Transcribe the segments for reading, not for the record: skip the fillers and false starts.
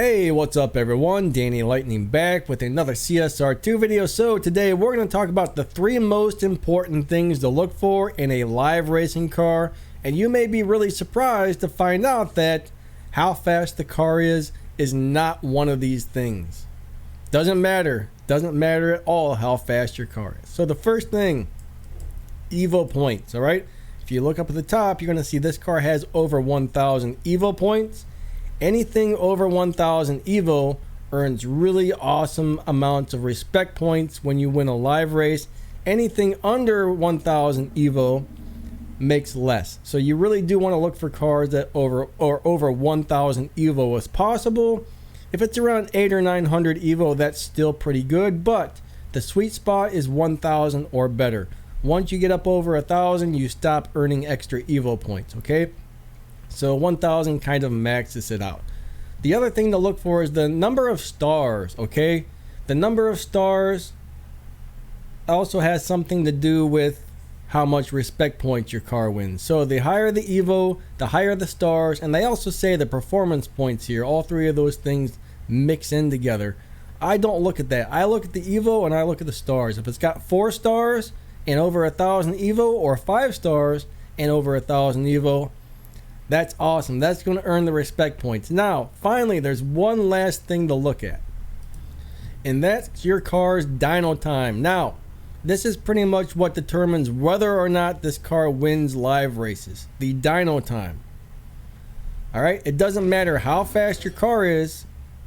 Hey, what's up everyone? Danny Lightning back with another CSR2 video. So today we're going to talk about the 3 most important things to look for in a live racing car. And you may be really surprised to find out that how fast the car is not one of these things. Doesn't matter at all how fast your car is. So the first thing, Evo points, all right? If you look up at the top, you're going to see this car has over 1,000 Evo points. Anything over 1,000 Evo earns really awesome amounts of respect points when you win a live race. Anything under 1,000 Evo makes less. So you really do want to look for cars that over 1,000 Evo as possible. If it's around 800 or 900 Evo, that's still pretty good, but the sweet spot is 1,000 or better. Once you get up over 1,000, you stop earning extra Evo points, okay? So 1,000 kind of maxes it out. The other thing to look for is the number of stars, okay? The number of stars also has something to do with how much respect points your car wins. So the higher the Evo, the higher the stars, and they also say the performance points here. All 3 of those things mix in together. I don't look at that. I look at the Evo and I look at the stars. If it's got 4 stars and over 1,000 Evo, or 5 stars and over 1,000 Evo, that's awesome. That's going to earn the respect points. Now, finally, there's one last thing to look at, and that's your car's dyno time. Now, this is pretty much what determines whether or not this car wins live races. The dyno time. All right, it doesn't matter how fast your car is.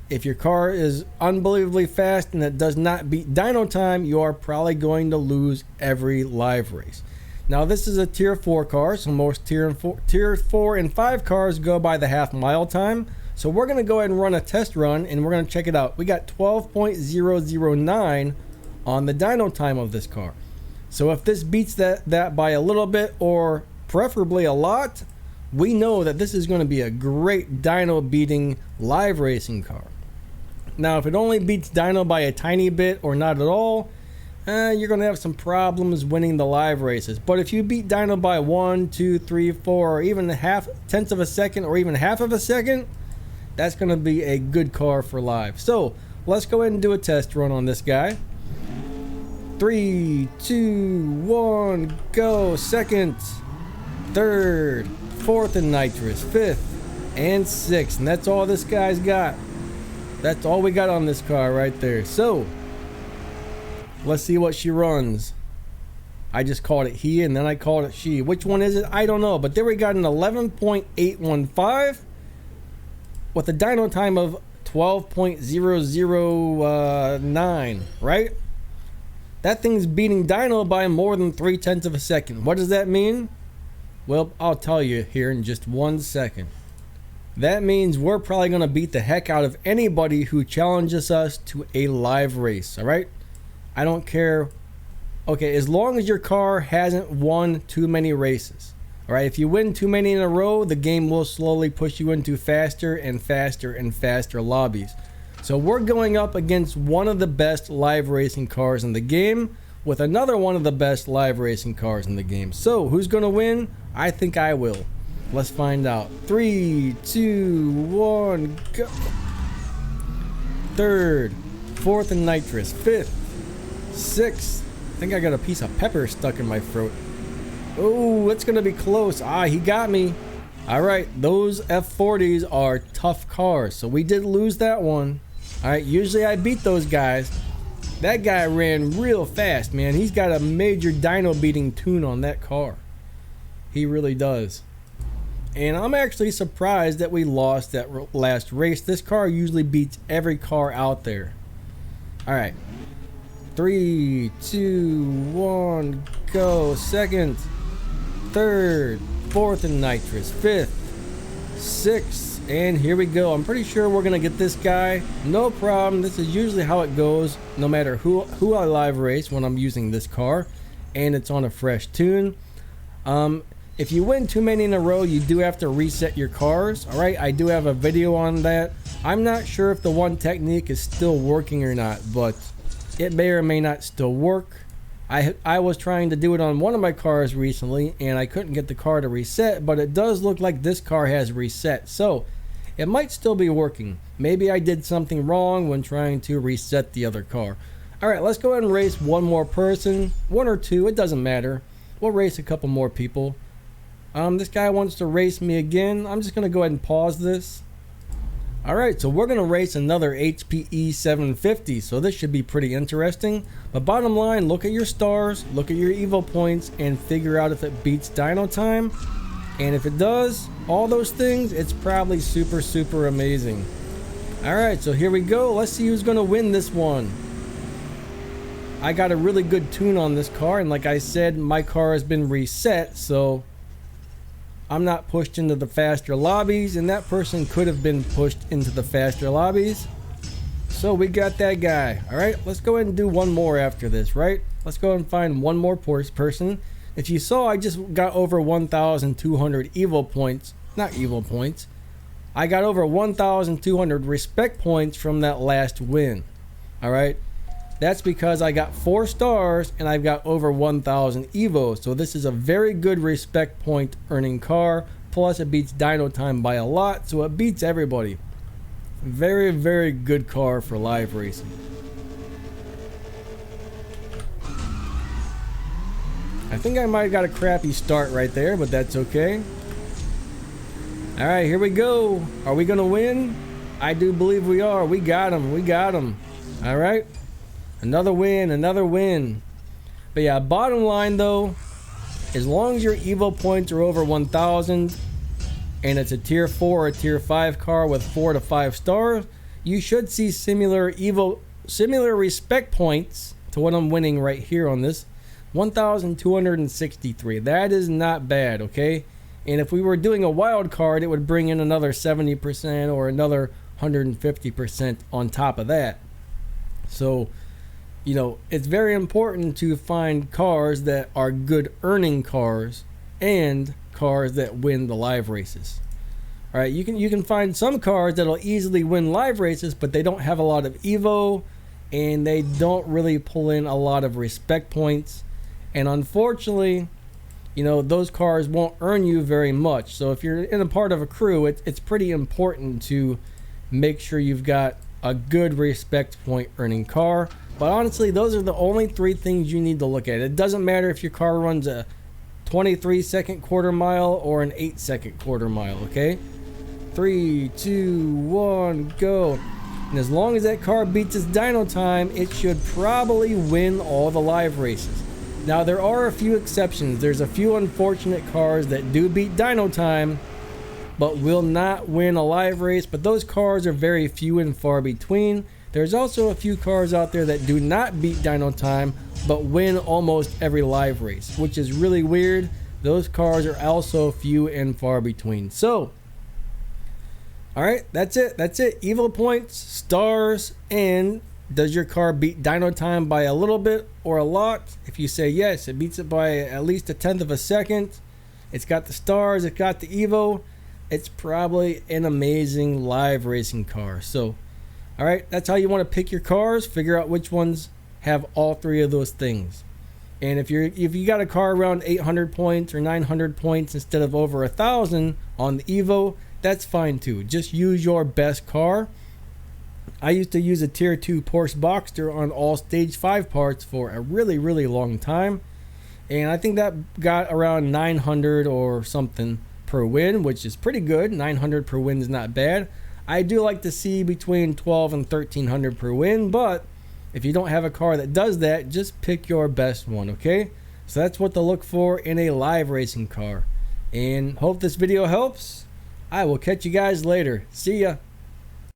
If your car is unbelievably fast and it does not beat dyno time, you are probably going to lose every live race. Now this is a tier 4 car, so most tier 4 and 5 cars go by the half mile time. So we're going to go ahead and run a test run and we're going to check it out. We got 12.009 on the dyno time of this car. So if this beats that by a little bit, or preferably a lot, we know that this is going to be a great dyno beating live racing car. Now if it only beats dyno by a tiny bit or not at all, you're going to have some problems winning the live races. But if you beat dyno by 1, 2, 3, 4, or even tenths of a second, or even half of a second, that's going to be a good car for live. So let's go ahead and do a test run on this guy. 3, 2, 1, go. Second, third, fourth and nitrous, fifth and sixth, and that's all this guy's got. That's all we got on this car right there. So let's see what she runs. I just called it he and then I called it she. Which one is it? I don't know. But there we got an 11.815 with a dyno time of 12.009, right? That thing's beating dyno by more than 0.3 of a second. What does that mean? Well, I'll tell you here in just 1 second. That means we're probably going to beat the heck out of anybody who challenges us to a live race, all right? I don't care. Okay, as long as your car hasn't won too many races. All right, if you win too many in a row, the game will slowly push you into faster and faster and faster lobbies. So we're going up against one of the best live racing cars in the game with another one of the best live racing cars in the game. So who's going to win? I think I will. Let's find out. 3, 2, 1, go. Third, fourth and nitrous, fifth, 6. I think I got a piece of pepper stuck in my throat. Oh, it's gonna be close. He got me. All right, those F40s are tough cars, so we did lose that one. All right, usually I beat those guys. That guy ran real fast, man. He's got a major dyno beating tune on that car. He really does. And I'm actually surprised that we lost that last race. This car usually beats every car out there. All right. 3, 2, 1, go. Second, third, fourth and nitrous, fifth, sixth, and here we go. I'm pretty sure we're gonna get this guy. No problem. This is usually how it goes, no matter who I live race when I'm using this car, and it's on a fresh tune. If you win too many in a row, you do have to reset your cars. All right, I do have a video on that. I'm not sure if the one technique is still working or not, but it may or may not still work. I was trying to do it on one of my cars recently and I couldn't get the car to reset, but it does look like this car has reset. So it might still be working. Maybe I did something wrong when trying to reset the other car. Alright, let's go ahead and race one more person. One or two, it doesn't matter. We'll race a couple more people. This guy wants to race me again. I'm just going to go ahead and pause this. Alright, so we're going to race another HPE 750, so this should be pretty interesting. But bottom line, look at your stars, look at your Evo points, and figure out if it beats dyno time. And if it does, all those things, it's probably super amazing. Alright, so here we go. Let's see who's going to win this one. I got a really good tune on this car, and like I said, my car has been reset, so I'm not pushed into the faster lobbies, and that person could have been pushed into the faster lobbies. So we got that guy. Alright, let's go ahead and do one more after this, right? Let's go and find one more person. If you saw, I just got over 1,200 Evo points. Not Evo points. I got over 1,200 respect points from that last win. Alright? That's because I got 4 stars and I've got over 1,000 Evo. So this is a very good respect point earning car. Plus it beats dyno time by a lot, so it beats everybody. Very good car for live racing. I think I might have got a crappy start right there, but that's okay. Alright, here we go. Are we gonna win? I do believe we are. We got him. Alright. Another win. But yeah, bottom line though, as long as your Evo points are over 1,000 and it's a tier 4 or a tier 5 car with 4 to 5 stars, you should see similar respect points to what I'm winning right here on this. 1,263. That is not bad, okay? And if we were doing a wild card, it would bring in another 70% or another 150% on top of that. So, you know, it's very important to find cars that are good earning cars and cars that win the live races. All right, you can find some cars that'll easily win live races, but they don't have a lot of Evo and they don't really pull in a lot of respect points. And unfortunately, you know, those cars won't earn you very much. So if you're in a part of a crew, it's pretty important to make sure you've got a good respect point earning car. But honestly, those are the only 3 things you need to look at. It doesn't matter if your car runs a 23-second quarter mile or an 8-second quarter mile, okay? 3, 2, 1, go. And as long as that car beats its dyno time, it should probably win all the live races. Now, there are a few exceptions. There's a few unfortunate cars that do beat dyno time, but will not win a live race. But those cars are very few and far between. There's also a few cars out there that do not beat dyno time, but win almost every live race, which is really weird. Those cars are also few and far between. So, alright, that's it. Evo points, stars, and does your car beat dyno time by a little bit or a lot? If you say yes, it beats it by at least 1/10 of a second. It's got the stars, it's got the Evo. It's probably an amazing live racing car. So, alright, that's how you want to pick your cars. Figure out which ones have all 3 of those things. And if you got a car around 800 points or 900 points instead of over 1,000 on the Evo, that's fine too. Just use your best car. I used to use a tier 2 Porsche Boxster on all stage 5 parts for a really long time. And I think that got around 900 or something per win, which is pretty good. 900 per win is not bad. I do like to see between 12 and 1300 per win, but if you don't have a car that does that, just pick your best one, okay? So that's what to look for in a live racing car. And hope this video helps. I will catch you guys later. See ya.